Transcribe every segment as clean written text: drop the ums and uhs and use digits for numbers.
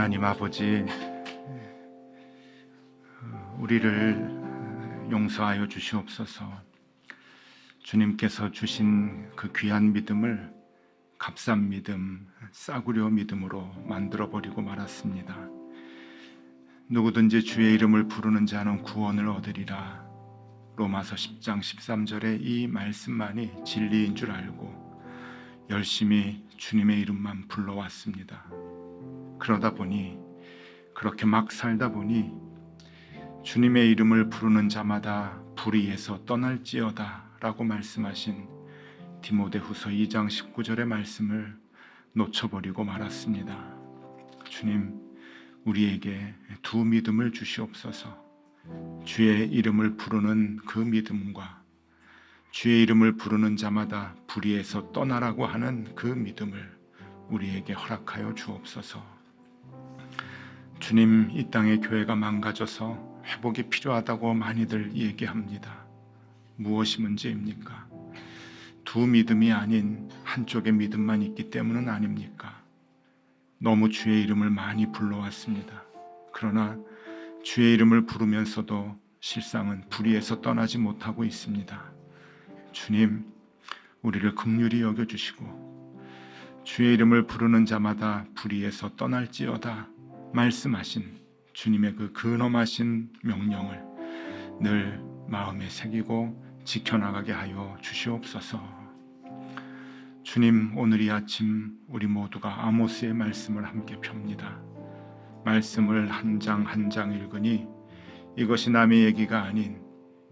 하나님 아버지, 우리를 용서하여 주시옵소서. 주님께서 주신 그 귀한 믿음을 값싼 믿음, 싸구려 믿음으로 만들어버리고 말았습니다. 누구든지 주의 이름을 부르는 자는 구원을 얻으리라. 로마서 10장 13절의 이 말씀만이 진리인 줄 알고 열심히 주님의 이름만 불러왔습니다. 그러다 보니, 그렇게 막 살다 보니 주님의 이름을 부르는 자마다 불의에서 떠날지어다 라고 말씀하신 디모데후서 2장 19절의 말씀을 놓쳐버리고 말았습니다. 주님, 우리에게 두 믿음을 주시옵소서. 주의 이름을 부르는 그 믿음과 주의 이름을 부르는 자마다 불의에서 떠나라고 하는 그 믿음을 우리에게 허락하여 주옵소서. 주님, 이 땅의 교회가 망가져서 회복이 필요하다고 많이들 얘기합니다. 무엇이 문제입니까? 두 믿음이 아닌 한쪽의 믿음만 있기 때문은 아닙니까? 너무 주의 이름을 많이 불러왔습니다. 그러나 주의 이름을 부르면서도 실상은 불의에서 떠나지 못하고 있습니다. 주님, 우리를 긍휼히 여겨주시고 주의 이름을 부르는 자마다 불의에서 떠날지어다 말씀하신 주님의 그 근엄하신 명령을 늘 마음에 새기고 지켜나가게 하여 주시옵소서. 주님, 오늘 이 아침 우리 모두가 아모스의 말씀을 함께 펴니다. 말씀을 한 장 한 장 읽으니 이것이 남의 얘기가 아닌,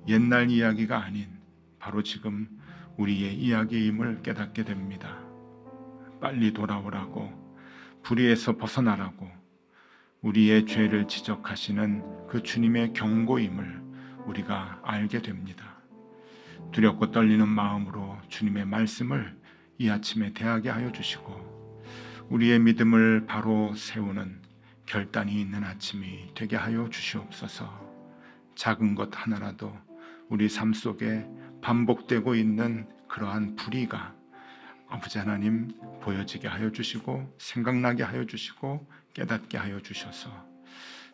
옛날 이야기가 아닌 바로 지금 우리의 이야기임을 깨닫게 됩니다. 빨리 돌아오라고, 불의에서 벗어나라고 우리의 죄를 지적하시는 그 주님의 경고임을 우리가 알게 됩니다. 두렵고 떨리는 마음으로 주님의 말씀을 이 아침에 대하게 하여 주시고 우리의 믿음을 바로 세우는 결단이 있는 아침이 되게 하여 주시옵소서. 작은 것 하나라도 우리 삶 속에 반복되고 있는 그러한 불의가 아버지 하나님 보여지게 하여 주시고 생각나게 하여 주시고 깨닫게 하여 주셔서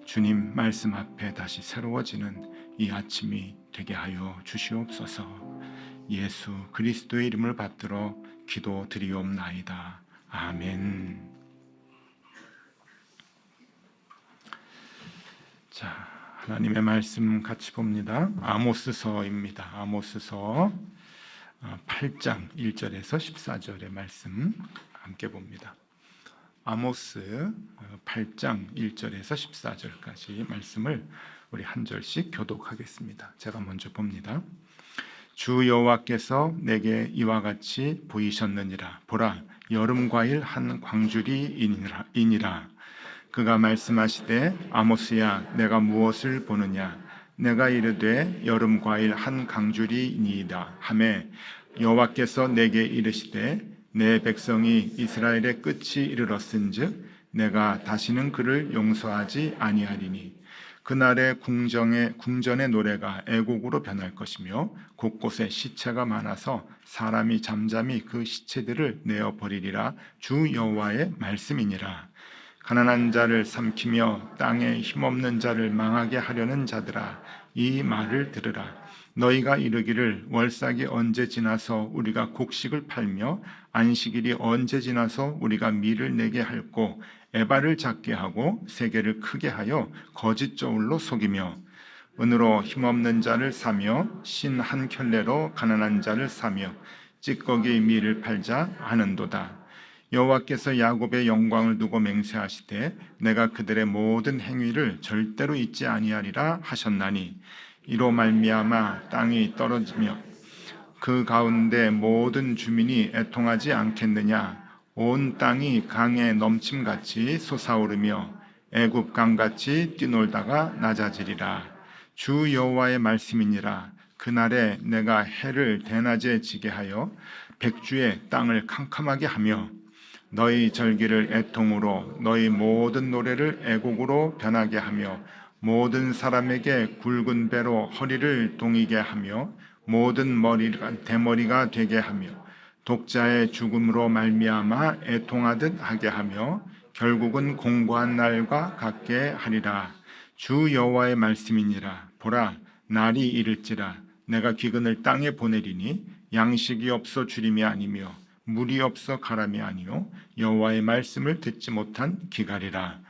주님 말씀 앞에 다시 새로워지는 이 아침이 되게 하여 주시옵소서. 예수 그리스도의 이름을 받들어 기도드리옵나이다. 아멘. 자, 하나님의 말씀 같이 봅니다. 아모스서입니다. 아모스서 8장 1절에서 14절의 말씀 함께 봅니다. 아모스 8장 1절에서 14절까지 말씀을 우리 한 절씩 교독하겠습니다. 제가 먼저 봅니다. 주 여호와께서 내게 이와 같이 보이셨느니라. 보라, 여름 과일 한 광주리 이니라. 그가 말씀하시되 아모스야, 내가 무엇을 보느냐? 내가 이르되 여름 과일 한 강주리이니이다 하매 여호와께서 내게 이르시되 내 백성이 이스라엘의 끝이 이르렀은즉 내가 다시는 그를 용서하지 아니하리니 그날의 궁전의 노래가 애곡으로 변할 것이며 곳곳에 시체가 많아서 사람이 잠잠히 그 시체들을 내어 버리리라. 주 여호와의 말씀이니라. 가난한 자를 삼키며 땅에 힘없는 자를 망하게 하려는 자들아, 이 말을 들으라. 너희가 이르기를 월삭이 언제 지나서 우리가 곡식을 팔며 안식일이 언제 지나서 우리가 밀을 내게 할꼬, 에바를 작게 하고 세계를 크게 하여 거짓 저울로 속이며 은으로 힘없는 자를 사며 신 한 켤레로 가난한 자를 사며 찌꺼기 밀을 팔자 하는도다. 여호와께서 야곱의 영광을 두고 맹세하시되 내가 그들의 모든 행위를 절대로 잊지 아니하리라 하셨나니 이로 말미암아 땅이 떨어지며 그 가운데 모든 주민이 애통하지 않겠느냐. 온 땅이 강에 넘침같이 솟아오르며 애굽 강같이 뛰놀다가 낮아지리라. 주 여호와의 말씀이니라. 그날에 내가 해를 대낮에 지게 하여 백주의 땅을 캄캄하게 하며 너희 절기를 애통으로 너희 모든 노래를 애곡으로 변하게 하며 모든 사람에게 굵은 배로 허리를 동이게 하며 모든 머리가 대머리가 되게 하며 독자의 죽음으로 말미암아 애통하듯 하게 하며 결국은 공고한 날과 같게 하리라. 주 여호와의 말씀이니라. 보라, 날이 이를지라. 내가 기근을 땅에 보내리니 양식이 없어 주림이 아니며 물이 없어 가람이 아니요 여호와의 말씀을 듣지 못한 기갈이라.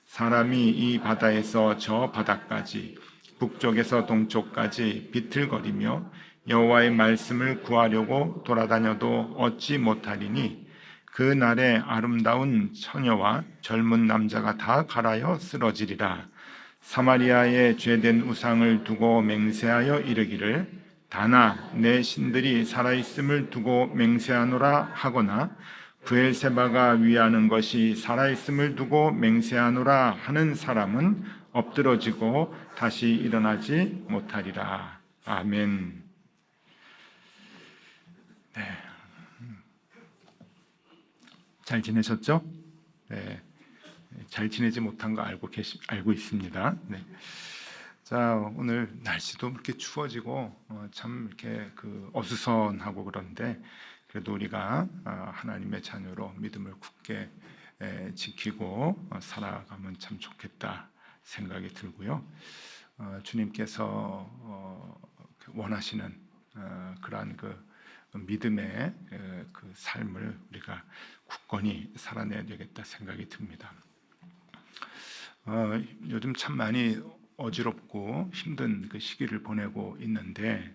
사람이 이 바다에서 저 바다까지 북쪽에서 동쪽까지 비틀거리며 여호와의 말씀을 구하려고 돌아다녀도 얻지 못하리니 그 날에 아름다운 처녀와 젊은 남자가 다 갈아여 쓰러지리라. 사마리아의 죄된 우상을 두고 맹세하여 이르기를 다나 내 신들이 살아있음을 두고 맹세하노라 하거나 브엘세바가 위하는 것이 살아있음을 두고 맹세하노라 하는 사람은 엎드러지고 다시 일어나지 못하리라. 아멘. 네. 잘 지내셨죠? 네. 잘 지내지 못한 거 알고 있습니다. 네. 자, 오늘 날씨도 이렇게 추워지고 참 이렇게 어수선하고 그런데 그래도 우리가 하나님의 자녀로 믿음을 굳게 지키고 살아가면 참 좋겠다 생각이 들고요. 주님께서 원하시는 그러한 믿음의 삶을 우리가 굳건히 살아내야 되겠다 생각이 듭니다. 요즘 참 많이 어지럽고 힘든 시기를 보내고 있는데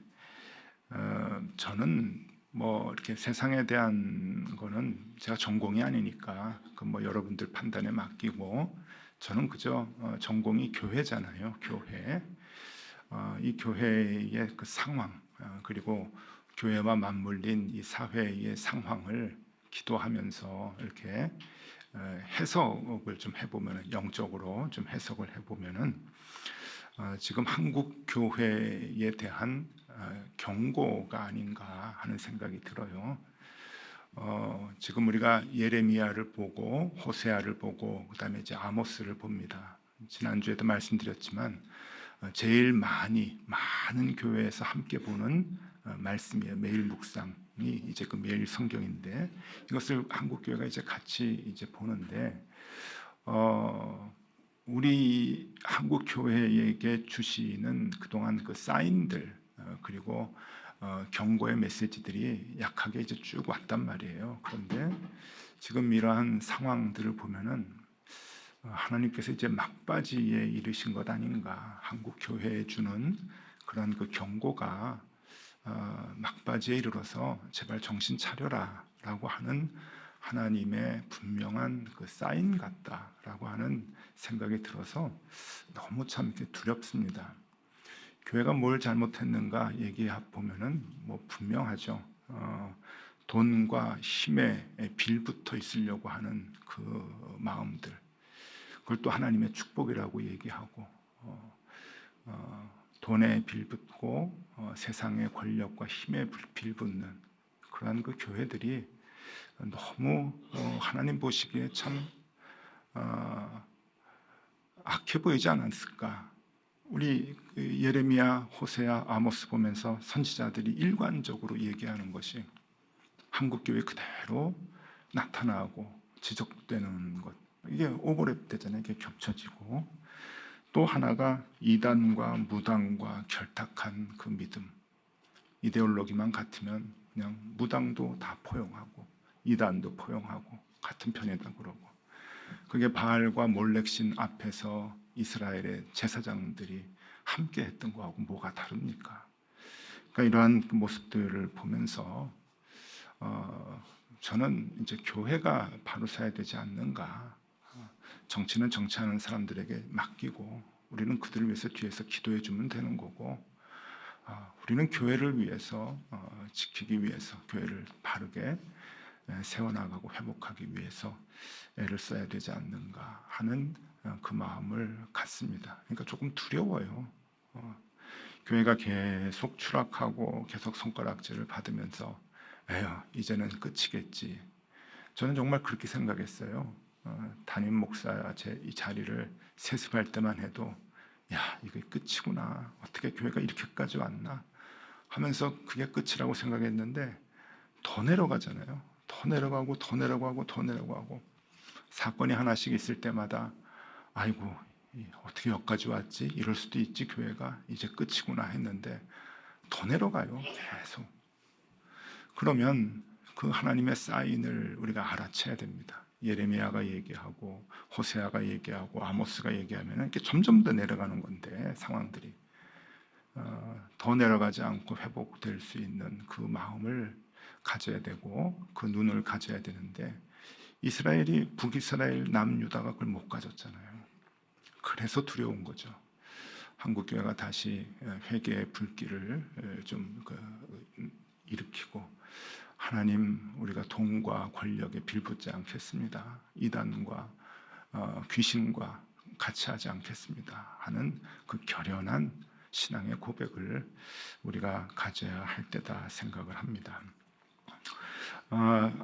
저는 이렇게 세상에 대한 거는 제가 전공이 아니니까 여러분들 판단에 맡기고 저는 그저 전공이 교회잖아요. 교회. 이 교회의 상황 그리고 교회와 맞물린 이 사회의 상황을 기도하면서 이렇게 해석을 좀 해보면 영적으로 좀 해석을 해보면은 지금 한국 교회에 대한 경고가 아닌가 하는 생각이 들어요. 지금 우리가 예레미야를 보고 호세아를 보고 그다음에 이제 아모스를 봅니다. 지난주에도 말씀드렸지만 제일 많은 교회에서 함께 보는 말씀이에요. 매일 묵상이 이제 매일 성경인데 이것을 한국 교회가 이제 같이 이제 보는데 우리 한국 교회에게 주시는 그동안 사인들 그리고 경고의 메시지들이 약하게 이제 쭉 왔단 말이에요. 그런데 지금 이러한 상황들을 보면은 하나님께서 이제 막바지에 이르신 것 아닌가. 한국 교회에 주는 그런 경고가 막바지에 이르러서 제발 정신 차려라라고 하는 하나님의 분명한 사인 같다라고 하는 생각이 들어서 너무 참 이렇게 두렵습니다. 교회가 뭘 잘못했는가 얘기해 보면은 분명하죠. 돈과 힘에 빌붙어 있으려고 하는 그 마음들, 그걸 또 하나님의 축복이라고 얘기하고 돈에 빌붙고 세상의 권력과 힘에 빌붙는 그러한 교회들이 너무 하나님 보시기에 참 악해 보이지 않았을까. 우리 예레미야, 호세아, 아모스 보면서 선지자들이 일관적으로 얘기하는 것이 한국 교회 그대로 나타나고 지적되는 것. 이게 오버랩 되잖아요. 이게 겹쳐지고 또 하나가 이단과 무당과 결탁한 그 믿음. 이데올로기만 같으면 그냥 무당도 다 포용하고 이단도 포용하고 같은 편이다 그러고 그게 바알과 몰렉신 앞에서 이스라엘의 제사장들이 함께 했던 거하고 뭐가 다릅니까? 그러니까 이러한 모습들을 보면서 저는 이제 교회가 바로 서야 되지 않는가. 정치는 정치하는 사람들에게 맡기고 우리는 그들을 위해서 뒤에서 기도해 주면 되는 거고 우리는 교회를 위해서 지키기 위해서 교회를 바르게 세워나가고 회복하기 위해서 애를 써야 되지 않는가 하는 그 마음을 갖습니다. 그러니까 조금 두려워요. 교회가 계속 추락하고 계속 손가락질을 받으면서 에휴 이제는 끝이겠지. 저는 정말 그렇게 생각했어요. 담임 목사 이 자리를 세습할 때만 해도 야 이게 끝이구나. 어떻게 교회가 이렇게까지 왔나 하면서 그게 끝이라고 생각했는데 더 내려가잖아요. 더 내려가고 더 내려가고 더 내려가고 사건이 하나씩 있을 때마다 아이고 어떻게 여기까지 왔지? 이럴 수도 있지, 교회가 이제 끝이구나 했는데 더 내려가요, 계속. 그러면 그 하나님의 사인을 우리가 알아채야 됩니다. 예레미야가 얘기하고 호세아가 얘기하고 아모스가 얘기하면 이렇게 점점 더 내려가는 건데, 상황들이 더 내려가지 않고 회복될 수 있는 그 마음을 가져야 되고 그 눈을 가져야 되는데, 이스라엘이 북이스라엘 남유다가 그걸 못 가졌잖아요. 그래서 두려운 거죠. 한국교회가 다시 회개의 불길을 좀 일으키고, 하나님, 우리가 돈과 권력에 빌붙지 않겠습니다. 이단과 귀신과 같이 하지 않겠습니다 하는 그 결연한 신앙의 고백을 우리가 가져야 할 때다 생각을 합니다.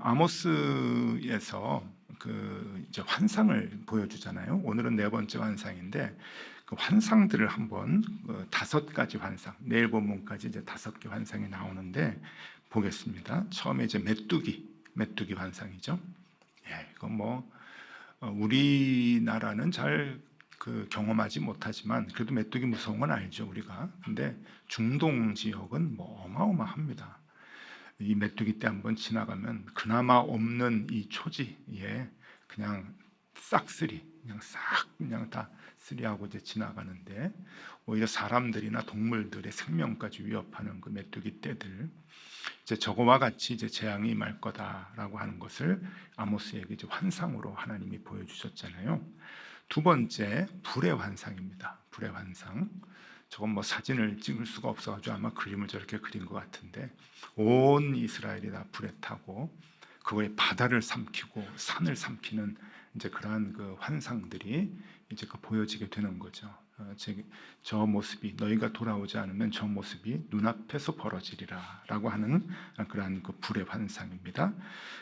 아모스에서 그 이제 환상을 보여주잖아요. 오늘은 네 번째 환상인데, 그 환상들을 한번 5가지 환상, 내일 본문까지 이제 5개 환상이 나오는데 보겠습니다. 처음에 이제 메뚜기 환상이죠. 예, 이건 뭐 우리나라는 잘 경험하지 못하지만 그래도 메뚜기 무서운 건 알죠, 우리가. 근데 중동 지역은 뭐 어마어마합니다. 이 메뚜기 때 한번 지나가면 그나마 없는 이 초지에 그냥 싹쓸이, 그냥 다 쓰리하고 이제 지나가는데, 오히려 사람들이나 동물들의 생명까지 위협하는 그 메뚜기 떼들, 이제 저거와 같이 이제 재앙이 임할 거다라고 하는 것을 아모스에게 이제 환상으로 하나님이 보여주셨잖아요. 두 번째, 불의 환상입니다. 불의 환상. 저건 뭐 사진을 찍을 수가 없어가지고 아마 그림을 저렇게 그린 것 같은데, 온 이스라엘이 다 불에 타고 그거에 바다를 삼키고 산을 삼키는 이제 그러한 그 환상들이 이제 보여지게 되는 거죠. 저 모습이, 너희가 돌아오지 않으면 저 모습이 눈앞에서 벌어지리라라고 하는 그러한 그 불의 환상입니다.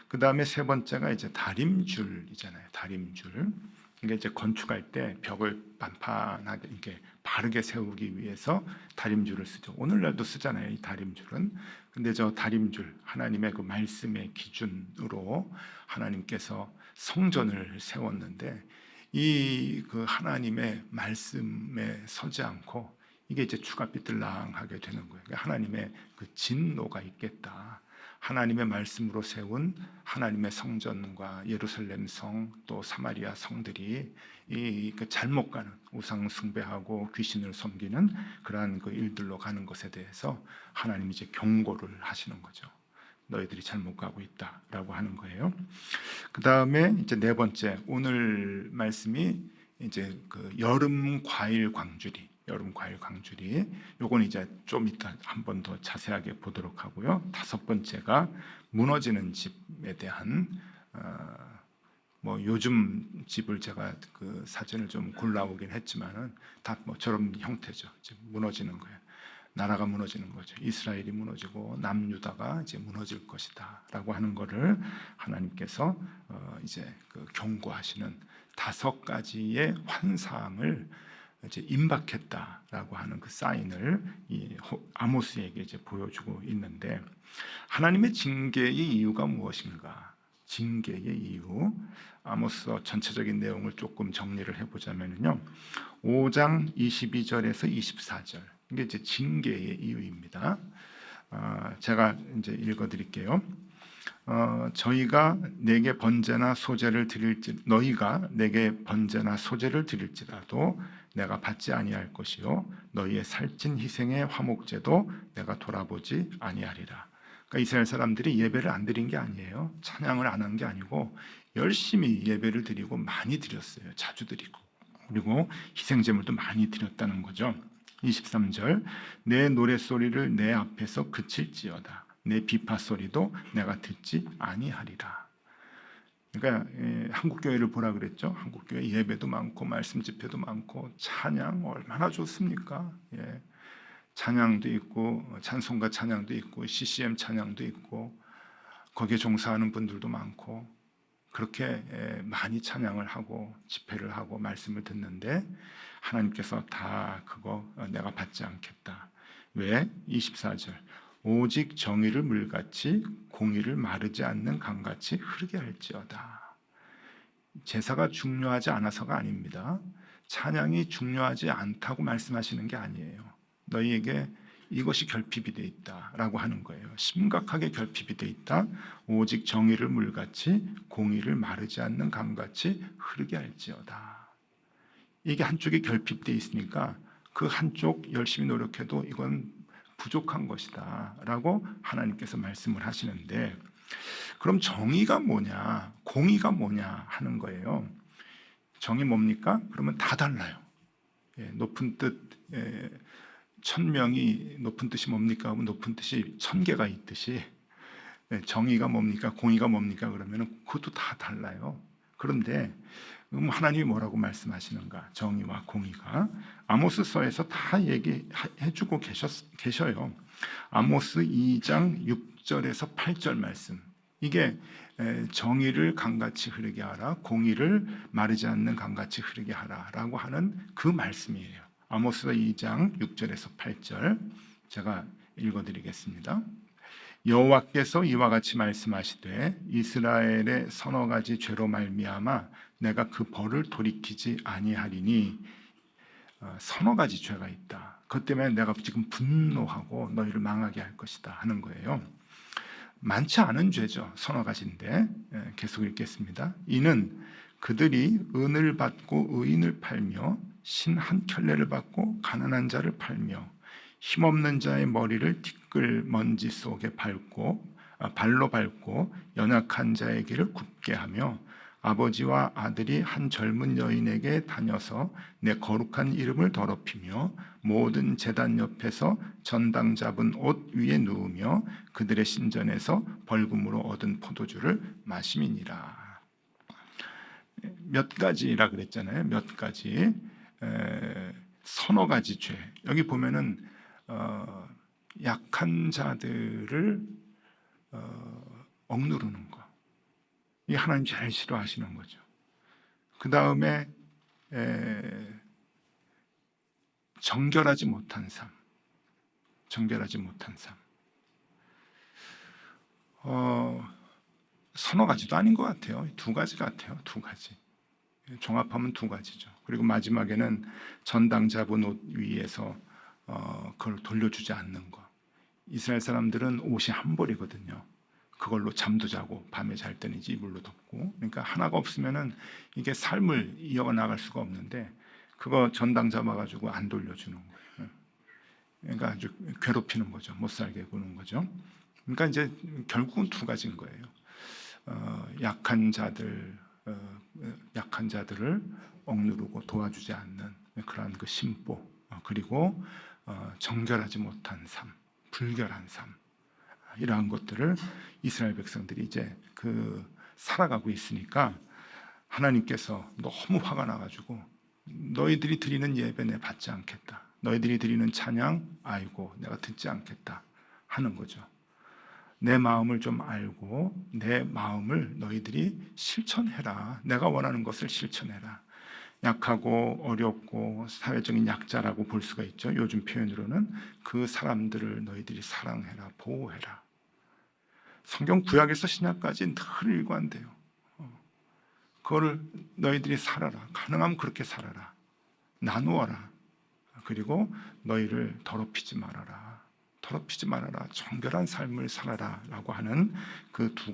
그 다음에 세 번째가 이제 다림줄이잖아요. 다림줄. 이게 이제 건축할 때 벽을 반판하게 이렇게 바르게 세우기 위해서 다림줄을 쓰죠. 오늘날도 쓰잖아요, 이 다림줄은. 근데 저 다림줄, 하나님의 그 말씀의 기준으로 하나님께서 성전을 세웠는데, 이 그 하나님의 말씀에 서지 않고 이게 이제 주가 삐뚤랑하게 되는 거예요. 하나님의 그 진노가 있겠다. 하나님의 말씀으로 세운 하나님의 성전과 예루살렘 성, 또 사마리아 성들이 그 잘못 가는, 우상 숭배하고 귀신을 섬기는 그러한 그 일들로 가는 것에 대해서 하나님이 이제 경고를 하시는 거죠. 너희들이 잘못 가고 있다라고 하는 거예요. 그 다음에 이제 네 번째, 오늘 말씀이 이제 그 여름 과일 광주리. 요건 이제 좀 이따 한 번 더 자세하게 보도록 하고요. 5번째가 무너지는 집에 대한 뭐 요즘 집을 제가 그 사진을 좀 골라오긴 했지만은 다 뭐 저런 형태죠. 이제 무너지는 거예요. 나라가 무너지는 거죠. 이스라엘이 무너지고 남유다가 이제 무너질 것이다라고 하는 것을 하나님께서 이제 그 경고하시는 5가지의 환상을 이제 임박했다라고 하는 그 사인을 이 아모스에게 이제 보여주고 있는데, 하나님의 징계의 이유가 무엇인가? 징계의 이유, 아모스 전체적인 내용을 조금 정리를 해보자면요, 5장 22절에서 24절, 이게 이제 징계의 이유입니다. 제가 이제 읽어드릴게요. 저희가 내게 번제나 소제를 드릴지, 너희가 내게 번제나 소제를 드릴지라도 내가 받지 아니할 것이요, 너희의 살찐 희생의 화목제도 내가 돌아보지 아니하리라. 그러니까 이스라엘 사람들이 예배를 안 드린 게 아니에요. 찬양을 안 한 게 아니고 열심히 예배를 드리고 많이 드렸어요. 자주 드리고, 그리고 희생제물도 많이 드렸다는 거죠. 23절, 내 노랫소리를 내 앞에서 그칠지어다. 내 비파 소리도 내가 듣지 아니하리라. 그러니까 한국교회를 보라 그랬죠. 한국교회 예배도 많고 말씀 집회도 많고 찬양 얼마나 좋습니까? 예. 찬양도 있고 찬송가 찬양도 있고 CCM 찬양도 있고 거기에 종사하는 분들도 많고, 그렇게 많이 찬양을 하고 집회를 하고 말씀을 듣는데 하나님께서 다 그거 내가 받지 않겠다. 왜? 24절, 오직 정의를 물같이 공의를 마르지 않는 강같이 흐르게 할지어다. 제사가 중요하지 않아서가 아닙니다. 찬양이 중요하지 않다고 말씀하시는 게 아니에요. 너희에게 이것이 결핍이 돼 있다라고 하는 거예요. 심각하게 결핍이 돼 있다. 오직 정의를 물같이 공의를 마르지 않는 강같이 흐르게 할지어다. 이게 한쪽이 결핍돼 있으니까 그 한쪽 열심히 노력해도 이건 부족한 것이다 라고 하나님께서 말씀을 하시는데, 그럼 정의가 뭐냐, 공의가 뭐냐 하는 거예요. 정의 뭡니까? 그러면 다 달라요. 높은 뜻, 1000명이 높은 뜻이 뭡니까? 하면 높은 뜻이 1000개가 있듯이 정의가 뭡니까? 공의가 뭡니까? 그러면 그것도 다 달라요. 그런데 하나님이 뭐라고 말씀하시는가? 정의와 공의가 아모스서에서 다 얘기해주고 계셔요. 아모스 2장 6절에서 8절 말씀, 이게 정의를 강같이 흐르게 하라, 공의를 마르지 않는 강같이 흐르게 하라 라고 하는 그 말씀이에요. 아모스 2장 6절에서 8절 제가 읽어드리겠습니다. 여호와께서 이와 같이 말씀하시되 이스라엘의 서너 가지 죄로 말미암아 내가 그 벌을 돌이키지 아니하리니, 서너 가지 죄가 있다. 그것 때문에 내가 지금 분노하고 너희를 망하게 할 것이다 하는 거예요. 많지 않은 죄죠. 서너 가지인데 계속 읽겠습니다. 이는 그들이 은을 받고 의인을 팔며 신 한 켤레를 받고 가난한 자를 팔며 힘없는 자의 머리를 티끌 먼지 속에 발로 밟고 연약한 자의 길을 굽게 하며 아버지와 아들이 한 젊은 여인에게 다녀서 내 거룩한 이름을 더럽히며 모든 제단 옆에서 전당 잡은 옷 위에 누우며 그들의 신전에서 벌금으로 얻은 포도주를 마심이니라. 몇 가지라 그랬잖아요. 몇 가지, 서너 가지 죄. 여기 보면은 약한 자들을 억누르는 거, 이 하나님 제일 싫어하시는 거죠. 그 다음에 정결하지 못한 삶, 정결하지 못한 삶. 서너 가지도 아닌 것 같아요. 두 가지 같아요. 두 가지. 종합하면 두 가지죠. 그리고 마지막에는 전당 잡은 옷 위에서 그걸 돌려주지 않는 거. 이스라엘 사람들은 옷이 한 벌이거든요. 그걸로 잠도 자고 밤에 잘 때는 이제 이불로 덮고, 그러니까 하나가 없으면은 이게 삶을 이어나갈 수가 없는데 그거 전당 잡아가지고 안 돌려주는 거예요. 그러니까 아주 괴롭히는 거죠. 못 살게 구는 거죠. 그러니까 이제 결국은 두 가지인 거예요. 약한 자들을 억누르고 도와주지 않는 그러한 그 심보, 그리고 정결하지 못한 삶, 불결한 삶, 이러한 것들을 이스라엘 백성들이 이제 살아가고 있으니까 하나님께서 너무 화가 나가지고 너희들이 드리는 예배 내 받지 않겠다, 너희들이 드리는 찬양 아이고 내가 듣지 않겠다 하는 거죠. 내 마음을 좀 알고 내 마음을 너희들이 실천해라. 내가 원하는 것을 실천해라. 약하고 어렵고 사회적인 약자라고 볼 수가 있죠. 요즘 표현으로는 그 사람들을 너희들이 사랑해라, 보호해라. 성경 구약에서 신약까지 늘 일관돼요. 그거를 너희들이 살아라. 가능하면 그렇게 살아라. 나누어라. 그리고 너희를 더럽히지 말아라. 더럽히지 말아라. 정결한 삶을 살아라 라고 하는 그 두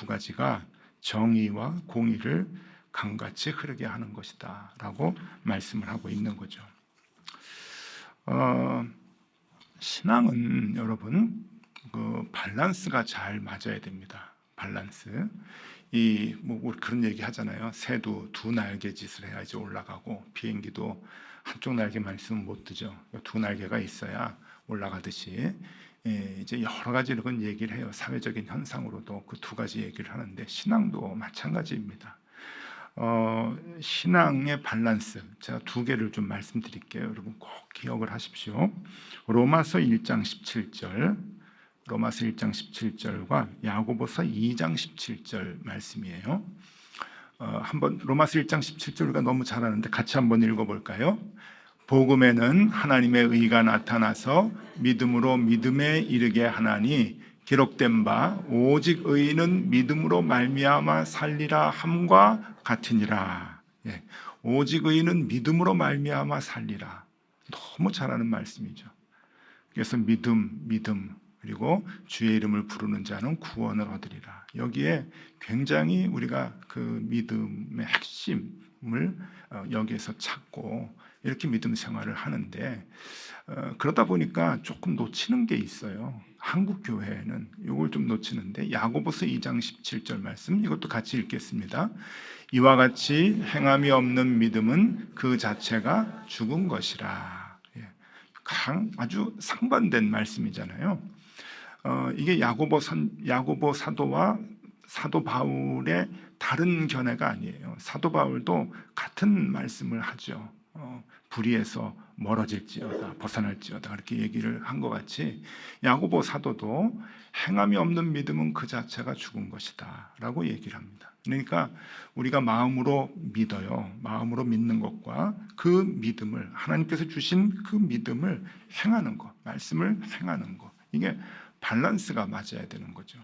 가지가 정의와 공의를 강같이 흐르게 하는 것이다 라고 말씀을 하고 있는 거죠. 신앙은 여러분 밸런스가 잘 맞아야 됩니다. 밸런스. 우리 그런 얘기 하잖아요. 새도 두 날개 짓을 해야지 올라가고, 비행기도 한쪽 날개만 있으면 못 뜨죠. 두 날개가 있어야 올라가듯이 이제 여러 가지 이런 얘기를 해요. 사회적인 현상으로도 그 두 가지 얘기를 하는데 신앙도 마찬가지입니다. 신앙의 밸런스, 제가 두 개를 좀 말씀드릴게요. 여러분 꼭 기억을 하십시오. 로마서 1장 17절과 야고보서 2장 17절 말씀이에요. 한번 로마서 1장 17절 우리가 너무 잘 아는데 같이 한번 읽어볼까요? 복음에는 하나님의 의가 나타나서 믿음으로 믿음에 이르게 하나니 기록된 바 오직 의인은 믿음으로 말미암아 살리라 함과 같으니라. 예, 오직 의인은 믿음으로 말미암아 살리라. 너무 잘하는 말씀이죠. 그래서 믿음 그리고 주의 이름을 부르는 자는 구원을 얻으리라. 여기에 굉장히 우리가 그 믿음의 핵심을 여기에서 찾고 이렇게 믿음 생활을 하는데 그러다 보니까 조금 놓치는 게 있어요. 한국 교회는 이걸 좀 놓치는데 야고보서 2장 17절 말씀 이것도 같이 읽겠습니다. 이와 같이 행함이 없는 믿음은 그 자체가 죽은 것이라. 아주 상반된 말씀이잖아요. 이게 야고보 사도와 사도 바울의 다른 견해가 아니에요. 사도 바울도 같은 말씀을 하죠. 불의에서 멀어질지어다, 벗어날지어다 그렇게 얘기를 한 것 같이 야고보 사도도 행함이 없는 믿음은 그 자체가 죽은 것이다 라고 얘기를 합니다. 그러니까 우리가 마음으로 믿어요. 마음으로 믿는 것과 그 믿음을 하나님께서 주신 그 믿음을 행하는 것, 말씀을 행하는 것, 이게 밸런스가 맞아야 되는 거죠.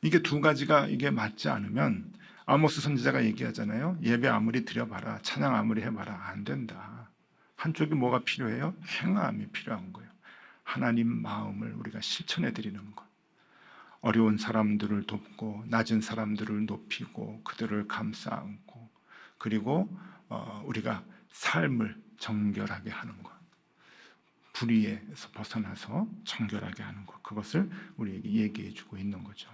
이게 두 가지가 이게 맞지 않으면 아모스 선지자가 얘기하잖아요. 예배 아무리 드려봐라, 찬양 아무리 해봐라, 안 된다. 한쪽이 뭐가 필요해요? 행함이 필요한 거예요. 하나님 마음을 우리가 실천해 드리는 것. 어려운 사람들을 돕고 낮은 사람들을 높이고 그들을 감싸 안고 그리고 우리가 삶을 정결하게 하는 것. 불의에서 벗어나서 정결하게 하는 것. 그것을 우리에게 얘기해 주고 있는 거죠.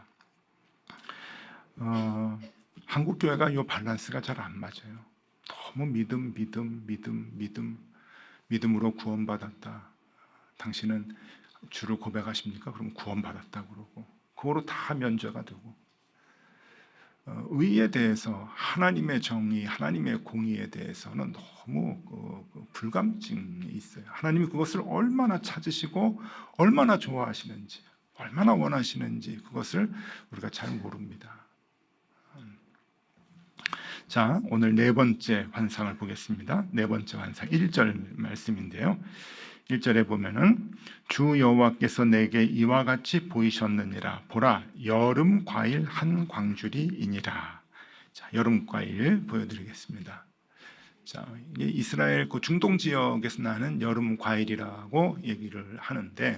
한국 교회가 이 밸런스가 잘 안 맞아요. 너무 믿음으로 구원받았다. 당신은 주를 고백하십니까? 그럼 구원받았다 그러고 그거로 다 면제가 되고 의에 대해서 하나님의 정의, 하나님의 공의에 대해서는 너무 불감증이 있어요. 하나님이 그것을 얼마나 찾으시고 얼마나 좋아하시는지, 얼마나 원하시는지 그것을 우리가 잘 모릅니다. 자, 오늘 네 번째 환상을 보겠습니다. 네 번째 환상 1절 말씀인데요. 1절에 보면은 주 여호와께서 내게 이와 같이 보이셨느니라. 보라, 여름 과일 한 광주리이니라. 자, 여름 과일 보여드리겠습니다. 자, 이게 이스라엘 그 중동 지역에서 나는 여름 과일이라고 얘기를 하는데,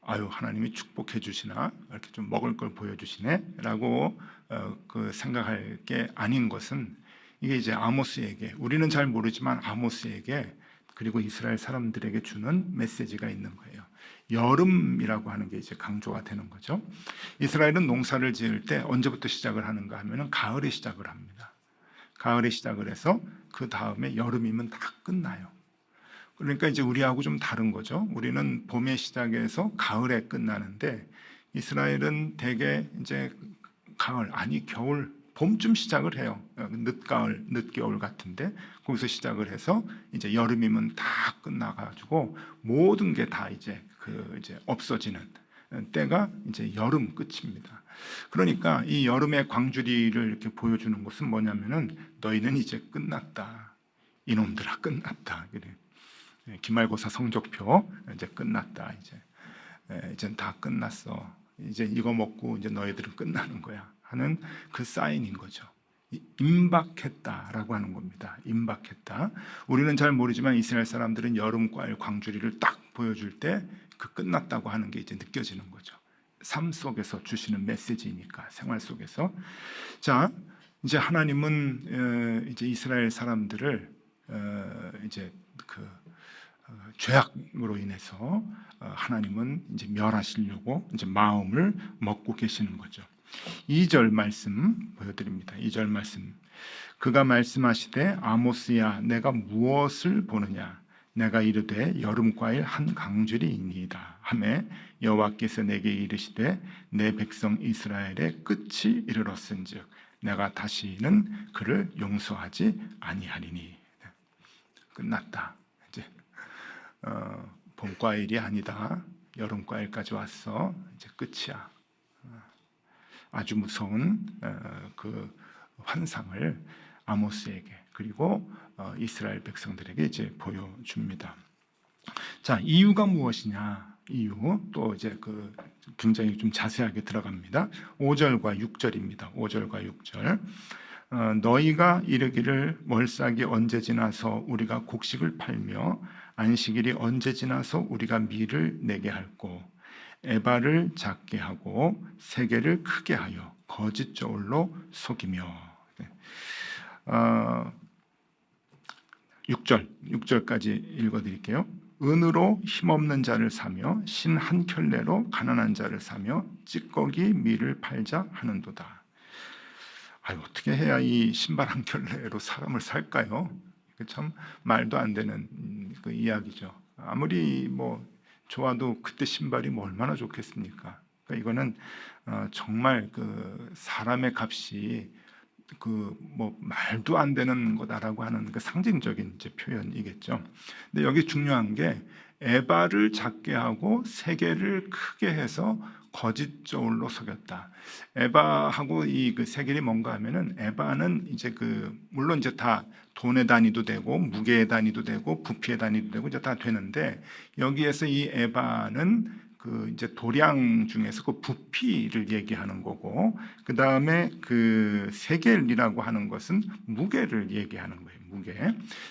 아유 하나님이 축복해 주시나 이렇게 좀 먹을 걸 보여주시네라고 그 생각할 게 아닌 것은 이게 이제 아모스에게 우리는 잘 모르지만 아모스에게 그리고 이스라엘 사람들에게 주는 메시지가 있는 거예요. 여름이라고 하는 게 이제 강조가 되는 거죠. 이스라엘은 농사를 지을 때 언제부터 시작을 하는가 하면은 가을에 시작을 합니다. 가을에 시작을 해서 그 다음에 여름이면 다 끝나요. 그러니까 이제 우리하고 좀 다른 거죠. 우리는 봄에 시작해서 가을에 끝나는데 이스라엘은 대개 이제 가을 아니 겨울 봄쯤 시작을 해요. 늦가을, 늦겨울 같은데 거기서 시작을 해서 이제 여름이면 다 끝나가지고 모든 게 다 이제 이제 없어지는 때가 이제 여름 끝입니다. 그러니까 이 여름의 광주리를 이렇게 보여주는 것은 뭐냐면은 너희는 이제 끝났다. 이놈들아 끝났다. 그래. 기말고사 성적표 이제 끝났다. 이제 다 끝났어. 이제 이거 먹고 이제 너희들은 끝나는 거야. 하는 그 사인인 거죠. 임박했다라고 하는 겁니다. 임박했다. 우리는 잘 모르지만 이스라엘 사람들은 여름과일 광주리를 딱 보여줄 때 그 끝났다고 하는 게 이제 느껴지는 거죠. 삶 속에서 주시는 메시지니까 생활 속에서. 자, 이제 하나님은 이제 이스라엘 사람들을 이제 그 죄악으로 인해서 하나님은 이제 멸하시려고 이제 마음을 먹고 계시는 거죠. 2절 말씀 보여드립니다. 2절 말씀. 그가 말씀하시되 아모스야 내가 무엇을 보느냐 내가 이르되 여름과일 한 강줄이니이다 하매 여호와께서 내게 이르시되 내 백성 이스라엘의 끝이 이르렀은즉 내가 다시는 그를 용서하지 아니하리니. 끝났다. 이제 봄과일이 아니다. 여름과일까지 왔어. 이제 끝이야. 아주 무서운 그 환상을 아모스에게 그리고 이스라엘 백성들에게 이제 보여줍니다. 자, 이유가 무엇이냐? 이유 또 이제 굉장히 좀 자세하게 들어갑니다. 5절과 6절입니다. 5절과 6절. 너희가 이르기를 월삭이 언제 지나서 우리가 곡식을 팔며 안식일이 언제 지나서 우리가 밀을 내게 할꼬. 에바를 작게 하고 세계를 크게 하여 거짓 저울로 속이며. 6절까지 읽어드릴게요. 은으로 힘없는 자를 사며 신 한 켤레로 가난한 자를 사며 찌꺼기 밀을 팔자 하는도다. 어떻게 해야 이 신발 한 켤레로 사람을 살까요? 참 말도 안 되는 그 이야기죠. 아무리 좋아도 그때 신발이 얼마나 좋겠습니까? 그러니까 이거는 정말 사람의 값이 말도 안 되는 거다라고 하는 상징적인 이제 표현이겠죠. 근데 여기 중요한 게 에바를 작게 하고 세계를 크게 해서 거짓 저울로 속였다. 에바하고 이 세겔이 뭔가 하면은, 에바는 이제 물론 이제 다 돈의 단위도 되고 무게의 단위도 되고 부피의 단위도 되고 이제 다 되는데, 여기에서 이 에바는 이제 도량 중에서 부피를 얘기하는 거고, 그 다음에 세겔이라고 하는 것은 무게를 얘기하는 거예요. 무게.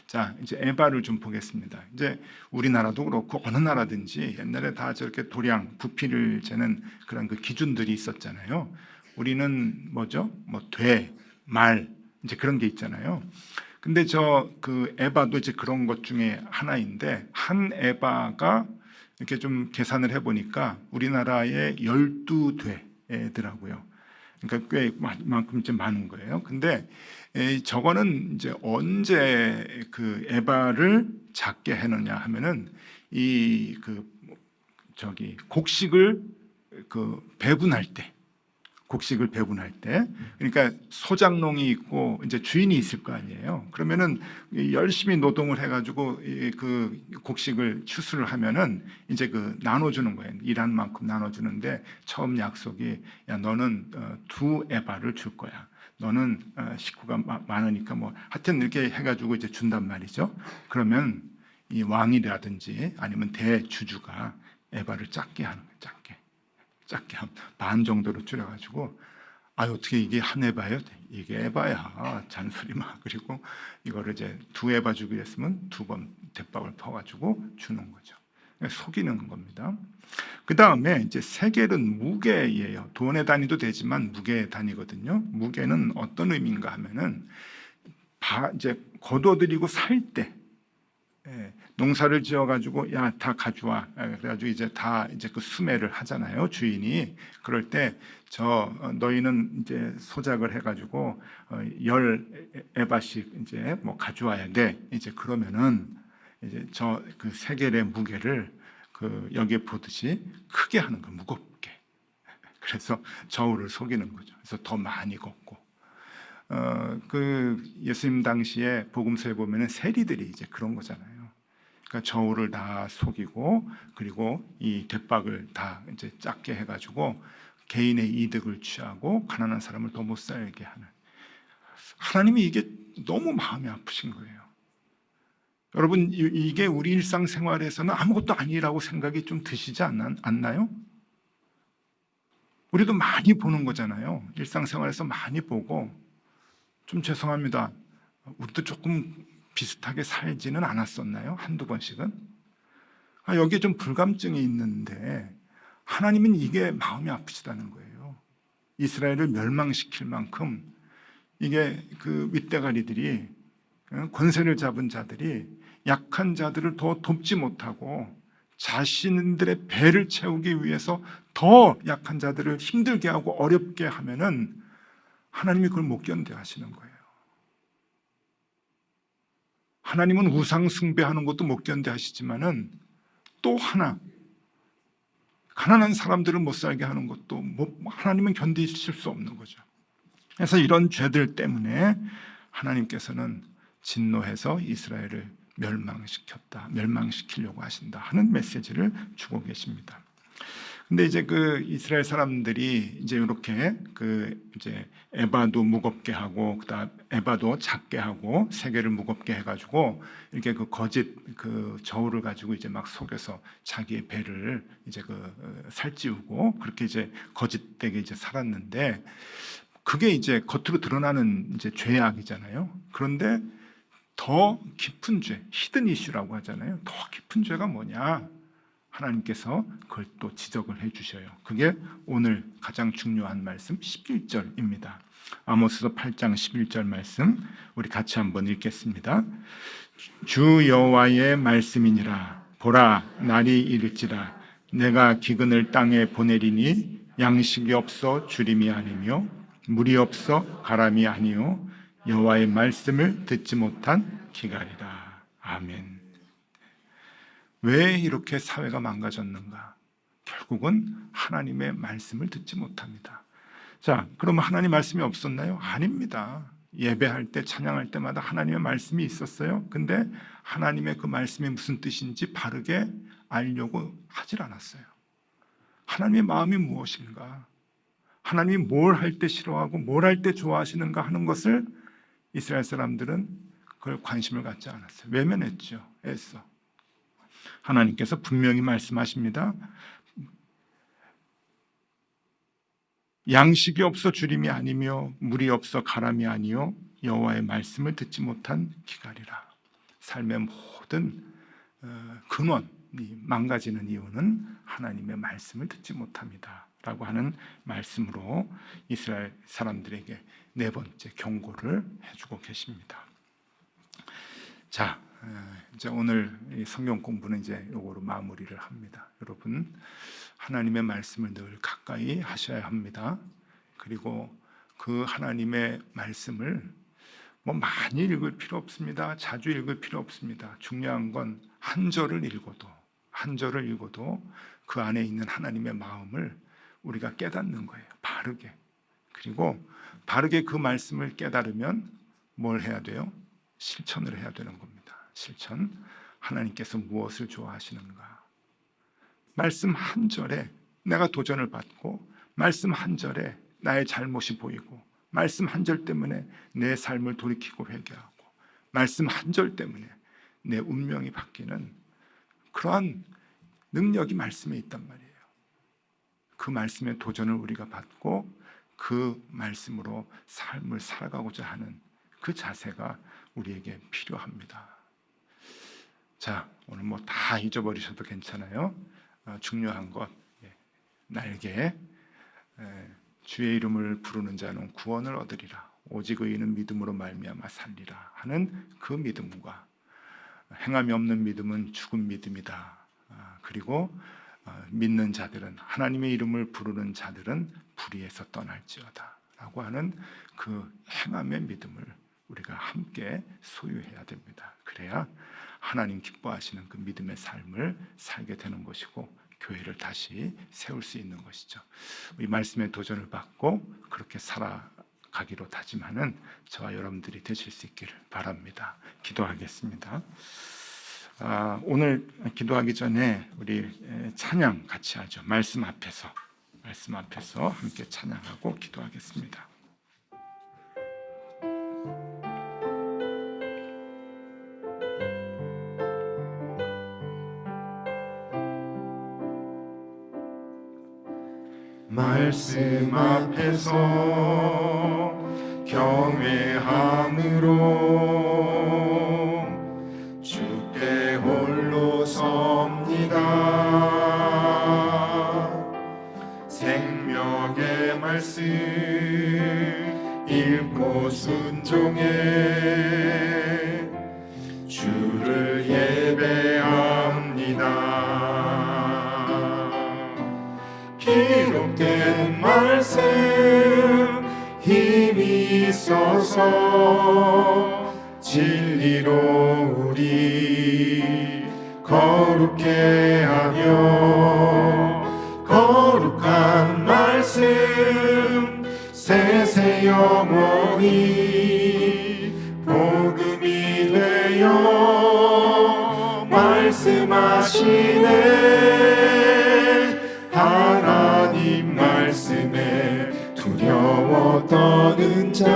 자, 이제 에바를 좀 보겠습니다. 이제 우리나라도 그렇고 어느 나라든지 옛날에 다 저렇게 도량, 부피를 재는 그런 기준들이 있었잖아요. 우리는 뭐죠? 돼, 말, 이제 그런 게 있잖아요. 근데 에바도 이제 그런 것 중에 하나인데, 한 에바가 이렇게 좀 계산을 해보니까 우리나라에 12되더라고요. 그러니까 꽤 만큼 좀 많은 거예요. 근데 저거는 이제 언제 에바를 작게 해느냐 하면은 곡식을 배분할 때, 그러니까 소작농이 있고 이제 주인이 있을 거 아니에요. 그러면은 열심히 노동을 해가지고 곡식을 추수를 하면은 이제 나눠주는 거예요. 일한 만큼 나눠주는데, 처음 약속이, 야, 너는 2에바를 줄 거야. 너는 식구가 많으니까 하여튼 이렇게 해가지고 이제 준단 말이죠. 그러면 이 왕이라든지 아니면 대주주가 에바를 작게 하는 거예요. 작게 반 정도로 줄여가지고, 어떻게 이게 한 에바예요? 이게 에바야, 잔소리 마. 그리고 이거를 이제 2에바 주기로 했으면 2번 대박을 퍼가지고 주는 거죠. 속이는 겁니다. 그 다음에 이제 세겔은 무게예요. 돈의 단위도 되지만 무게의 단위거든요. 무게는 어떤 의미인가 하면은, 이제 거둬들이고 살 때, 농사를 지어가지고, 야, 다 가져와. 그래가지고 이제 다 이제 수매를 하잖아요, 주인이. 그럴 때 너희는 이제 소작을 해가지고 10에바씩 이제 가져와야 돼. 이제 그러면은 이제 세겔의 무게를 여기에 보듯이 크게 하는 거, 무겁게. 그래서 저울을 속이는 거죠. 그래서 더 많이 걷고. 예수님 당시에 복음서에 보면은 세리들이 이제 그런 거잖아요. 그러니까 저울을 다 속이고, 그리고 이 대박을 다 이제 작게 해가지고 개인의 이득을 취하고 가난한 사람을 더 못 살게 하는. 하나님이 이게 너무 마음이 아프신 거예요. 여러분, 이게 우리 일상생활에서는 아무것도 아니라고 생각이 좀 드시지 않나요? 우리도 많이 보는 거잖아요. 일상생활에서 많이 보고, 좀 죄송합니다, 우리도 조금 비슷하게 살지는 않았었나요? 한두 번씩은? 여기에 좀 불감증이 있는데, 하나님은 이게 마음이 아프시다는 거예요. 이스라엘을 멸망시킬 만큼 이게 윗대가리들이, 권세를 잡은 자들이 약한 자들을 더 돕지 못하고 자신들의 배를 채우기 위해서 더 약한 자들을 힘들게 하고 어렵게 하면은 하나님이 그걸 못 견뎌 하시는 거예요. 하나님은 우상 숭배하는 것도 못 견뎌 하시지만은, 또 하나 가난한 사람들을 못 살게 하는 것도 하나님은 견디실 수 없는 거죠. 그래서 이런 죄들 때문에 하나님께서는 진노해서 이스라엘을 멸망시키려고 하신다 하는 메시지를 주고 계십니다. 근데 이제 그 이스라엘 사람들이 이제 이렇게 그 이제 에바도 무겁게 하고 그다음 에바도 작게 하고 세 개를 무겁게 해가지고 이렇게 그 거짓 그 저울을 가지고 이제 막 속여서 자기의 배를 이제 그 살찌우고 그렇게 이제 거짓되게 이제 살았는데 그게 이제 겉으로 드러나는 이제 죄악이잖아요. 그런데 더 깊은 죄, 히든 이슈라고 하잖아요. 더 깊은 죄가 뭐냐? 하나님께서 그걸 또 지적을 해주셔요. 그게 오늘 가장 중요한 말씀 11절입니다. 아모스서 8장 11절 말씀 우리 같이 한번 읽겠습니다. 주 여호와의 말씀이니라. 보라, 날이 이를지라. 내가 기근을 땅에 보내리니 양식이 없어 주림이 아니며 물이 없어 가람이 아니요 여호와의 말씀을 듣지 못한 기갈이라. 아멘. 왜 이렇게 사회가 망가졌는가? 결국은 하나님의 말씀을 듣지 못합니다. 자, 그러면 하나님 말씀이 없었나요? 아닙니다. 예배할 때 찬양할 때마다 하나님의 말씀이 있었어요. 근데 하나님의 그 말씀이 무슨 뜻인지 바르게 알려고 하질 않았어요. 하나님의 마음이 무엇인가? 하나님이 뭘 할 때 싫어하고 뭘 할 때 좋아하시는가 하는 것을 이스라엘 사람들은 그걸 관심을 갖지 않았어요. 외면했죠. 애써. 하나님께서 분명히 말씀하십니다. 양식이 없어 주림이 아니며 물이 없어 가람이 아니요 여호와의 말씀을 듣지 못한 기갈이라. 삶의 모든 근원이 망가지는 이유는 하나님의 말씀을 듣지 못합니다 라고 하는 말씀으로 이스라엘 사람들에게 네 번째 경고를 해주고 계십니다. 자, 이제 오늘 성경 공부는 이제 요거로 마무리를 합니다. 여러분, 하나님의 말씀을 늘 가까이 하셔야 합니다. 그리고 그 하나님의 말씀을 뭐 많이 읽을 필요 없습니다. 자주 읽을 필요 없습니다. 중요한 건 한 절을 읽어도 그 안에 있는 하나님의 마음을 우리가 깨닫는 거예요. 바르게. 그리고 바르게 그 말씀을 깨달으면 뭘 해야 돼요? 실천을 해야 되는 겁니다. 실천. 하나님께서 무엇을 좋아하시는가? 말씀 한 절에 내가 도전을 받고 말씀 한 절에 나의 잘못이 보이고 말씀 한 절 때문에 내 삶을 돌이키고 회개하고 말씀 한 절 때문에 내 운명이 바뀌는 그러한 능력이 말씀에 있단 말이에요. 그 말씀의 도전을 우리가 받고 그 말씀으로 삶을 살아가고자 하는 그 자세가 우리에게 필요합니다. 자, 오늘 뭐 다 잊어버리셔도 괜찮아요. 중요한 것, 날개 주의 이름을 부르는 자는 구원을 얻으리라. 오직 의인은 믿음으로 말미암아 살리라 하는 그 믿음과 행함이 없는 믿음은 죽은 믿음이다. 그리고 믿는 자들은 하나님의 이름을 부르는 자들은 불의에서 떠날지어다 라고 하는 그 행함의 믿음을 우리가 함께 소유해야 됩니다. 그래야 하나님 기뻐하시는 그 믿음의 삶을 살게 되는 것이고 교회를 다시 세울 수 있는 것이죠. 이 말씀의 도전을 받고 그렇게 살아가기로 다짐하는 저와 여러분들이 되실 수 있기를 바랍니다. 기도하겠습니다. 오늘 기도하기 전에 우리 찬양 같이 하죠. 말씀 앞에서 함께 찬양하고 기도하겠습니다. 말씀 앞에서 경외함으로 주께 홀로 섭니다. 생명의 말씀 읽고 순종해 주를 예배합니다. 기록된 말씀 힘이 있어서 진리로 우리 거룩해 하며 거룩한 말씀 세세 영원히 복음이 되어 말씀하시네 하나님 거는 자,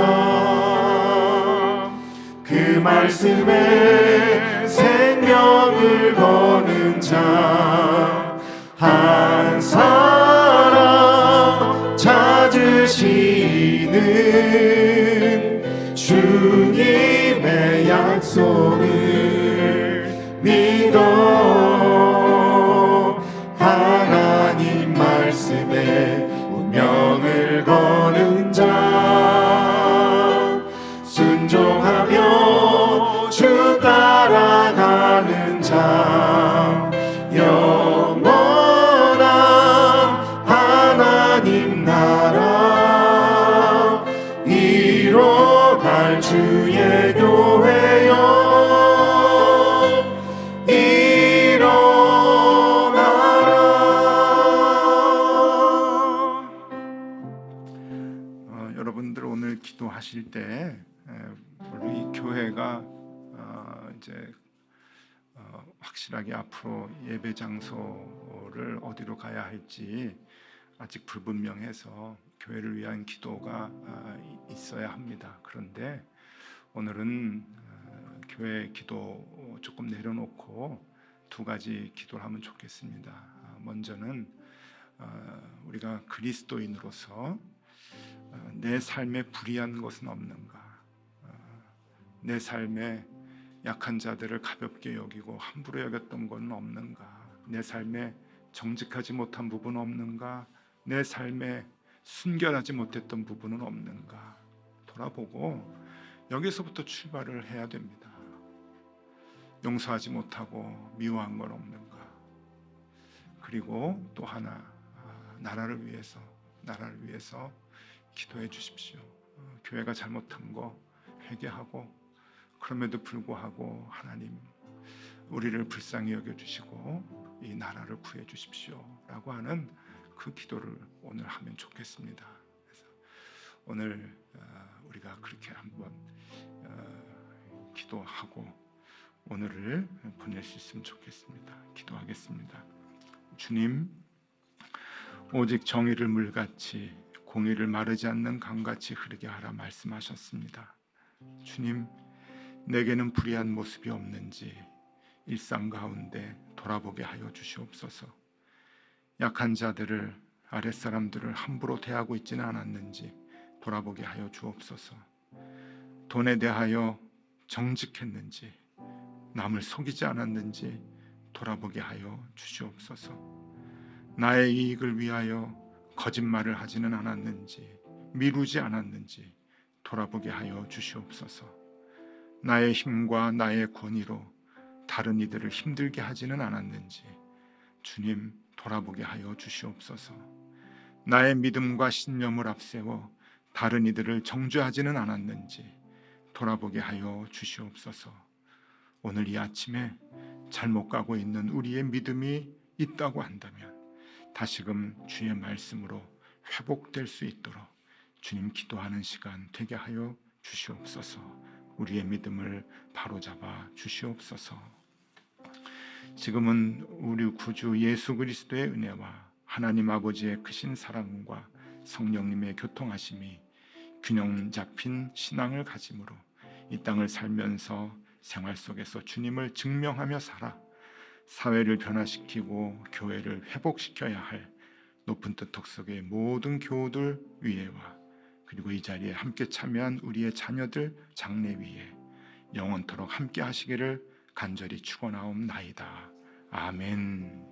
그 말씀에 생명을 거는 자, 한 사람 찾으시는 주님의 약속을 믿어 하나님 말씀에 운명을 거는 자, 순종하며 주 따라가는 자, 영원한 하나님 나라 이뤄갈 주의 교회여 일어나라. 여러분들 오늘 기도하실 때 우리 교회가 이제 확실하게 앞으로 예배 장소를 어디로 가야 할지 아직 불분명해서 교회를 위한 기도가 있어야 합니다. 그런데 오늘은 교회 기도 조금 내려놓고 두 가지 기도를 하면 좋겠습니다. 먼저는 우리가 그리스도인으로서 내 삶에 불의한 것은 없는가, 내 삶에 약한 자들을 가볍게 여기고 함부로 여겼던 것은 없는가, 내 삶에 정직하지 못한 부분은 없는가, 내 삶에 순결하지 못했던 부분은 없는가 돌아보고 여기서부터 출발을 해야 됩니다. 용서하지 못하고 미워한 건 없는가. 그리고 또 하나, 나라를 위해서 기도해 주십시오. 교회가 잘못한 거 회개하고, 그럼에도 불구하고 하나님 우리를 불쌍히 여겨주시고 이 나라를 구해 주십시오 라고 하는 그 기도를 오늘 하면 좋겠습니다. 그래서 오늘 우리가 그렇게 한번 기도하고 오늘을 보낼 수 있으면 좋겠습니다. 기도하겠습니다. 주님, 오직 정의를 물같이 공의를 마르지 않는 강같이 흐르게 하라 말씀하셨습니다. 주님, 내게는 불의한 모습이 없는지 일상 가운데 돌아보게 하여 주시옵소서. 약한 자들을, 아랫사람들을 함부로 대하고 있지는 않았는지 돌아보게 하여 주옵소서. 돈에 대하여 정직했는지, 남을 속이지 않았는지 돌아보게 하여 주시옵소서. 나의 이익을 위하여 거짓말을 하지는 않았는지, 미루지 않았는지 돌아보게 하여 주시옵소서. 나의 힘과 나의 권위로 다른 이들을 힘들게 하지는 않았는지 주님 돌아보게 하여 주시옵소서. 나의 믿음과 신념을 앞세워 다른 이들을 정죄하지는 않았는지 돌아보게 하여 주시옵소서. 오늘 이 아침에 잘못 가고 있는 우리의 믿음이 있다고 한다면 다시금 주의 말씀으로 회복될 수 있도록 주님 기도하는 시간 되게 하여 주시옵소서. 우리의 믿음을 바로잡아 주시옵소서. 지금은 우리 구주 예수 그리스도의 은혜와 하나님 아버지의 크신 사랑과 성령님의 교통하심이 균형 잡힌 신앙을 가짐으로 이 땅을 살면서 생활 속에서 주님을 증명하며 살아 사회를 변화시키고 교회를 회복시켜야 할 높은 뜻 덕석의 모든 교우들 위에와 그리고 이 자리에 함께 참여한 우리의 자녀들 장래 위에 영원토록 함께 하시기를 간절히 축원하옵나이다. 아멘.